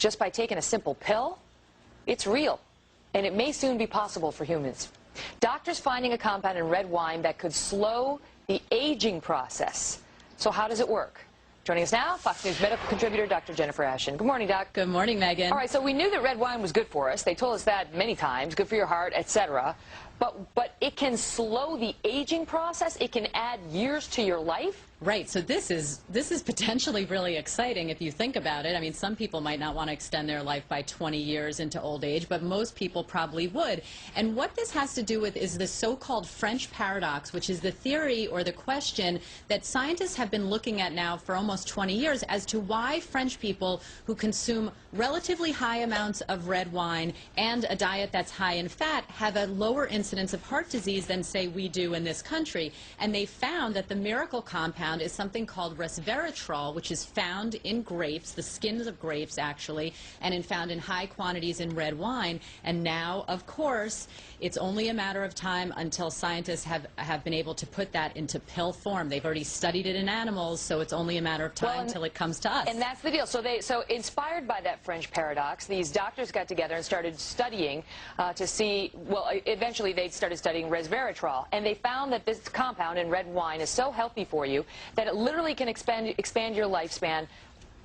just by taking a simple pill, it's real, and it may soon be possible for humans. Doctors finding a compound in red wine that could slow the aging process. So how does it work? Joining us now, Fox News medical contributor Dr. Jennifer Ashen. Good morning, Doc. Good morning, Megan. All right, so we knew that red wine was good for us. They told us that many times, good for your heart, etc. But it can slow the aging process. It can add years to your life. Right, so this is potentially really exciting if you think about it. I mean, some people might not want to extend their life by 20 years into old age, but most people probably would. And what this has to do with is the so-called French paradox, which is the theory or the question that scientists have been looking at now for almost 20 years as to why French people who consume relatively high amounts of red wine and a diet that's high in fat have a lower incidence of heart disease than, say, we do in this country. And they found that the miracle compound is something called Resveratrol, which is found in grapes, the skins of grapes actually, and found in high quantities in red wine. And now, of course, it's only a matter of time until scientists have been able to put that into pill form. They've already studied it in animals, so it's only a matter of time until it comes to us. And that's the deal. So inspired by that French paradox, these doctors got together and started studying to see, well, eventually they started studying resveratrol, and they found that this compound in red wine is so healthy for you that it literally can expand your lifespan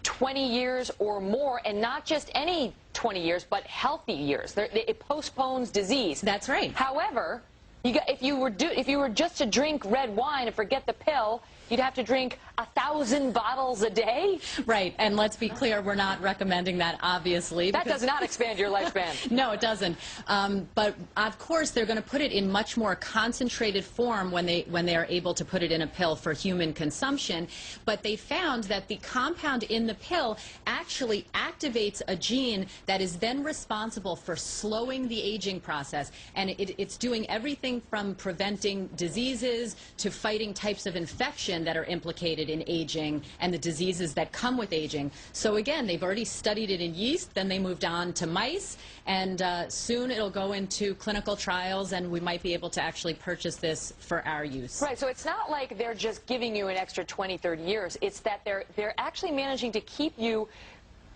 20 years or more, and not just any 20 years, but healthy years. It postpones disease. That's right. However, if you were just to drink red wine and forget the pill, you'd have to drink 1,000 bottles a day. Right, and let's be clear, we're not recommending that, obviously. That does not expand your lifespan. No, it doesn't. But of course, they're going to put it in much more concentrated form when they are able to put it in a pill for human consumption. But they found that the compound in the pill actually activates a gene that is then responsible for slowing the aging process. And it's doing everything from preventing diseases to fighting types of infection that are implicated in aging and the diseases that come with aging. So again, they've already studied it in yeast, then they moved on to mice, and soon it'll go into clinical trials, and we might be able to actually purchase this for our use. Right, so it's not like they're just giving you an extra 20, 30 years. It's that they're actually managing to keep you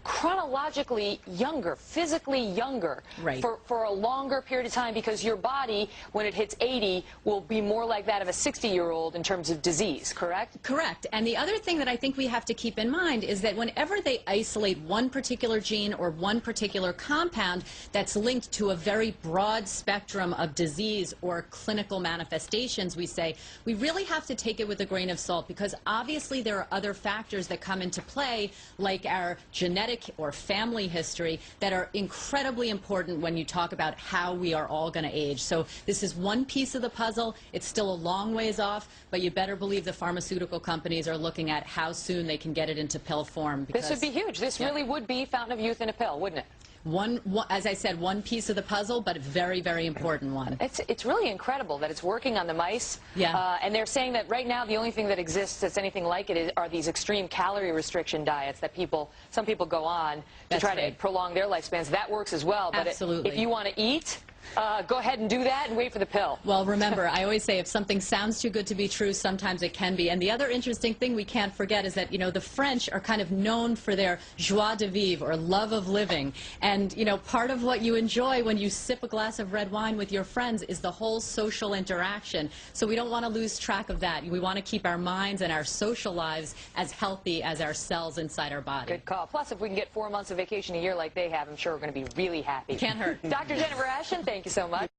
chronologically younger, physically younger, right, for a longer period of time, because your body, when it hits 80, will be more like that of a 60-year-old in terms of disease, correct? Correct. And the other thing that I think we have to keep in mind is that whenever they isolate one particular gene or one particular compound that's linked to a very broad spectrum of disease or clinical manifestations, we say, we really have to take it with a grain of salt, because obviously there are other factors that come into play, like our genetic or family history, that are incredibly important when you talk about how we are all going to age. So this is one piece of the puzzle. It's still a long ways off, but you better believe the pharmaceutical companies are looking at how soon they can get it into pill form. This would be huge. This really would be fountain of youth in a pill, wouldn't it? As I said, one piece of the puzzle, but a very, very important one. It's really incredible that it's working on the mice. Yeah. And they're saying that right now the only thing that exists that's anything like it are these extreme calorie restriction diets that some people go on to try to prolong their lifespans. That works as well. But absolutely. if you want to eat, go ahead and do that and wait for the pill. Well, remember, I always say if something sounds too good to be true, sometimes it can be. And the other interesting thing we can't forget is that, you know, the French are kind of known for their joie de vivre, or love of living. And, you know, part of what you enjoy when you sip a glass of red wine with your friends is the whole social interaction. So we don't want to lose track of that. We want to keep our minds and our social lives as healthy as our cells inside our body. Good call. Plus, if we can get 4 months of vacation a year like they have, I'm sure we're going to be really happy. Can't hurt. Dr. Jennifer Ashen, thank you so much.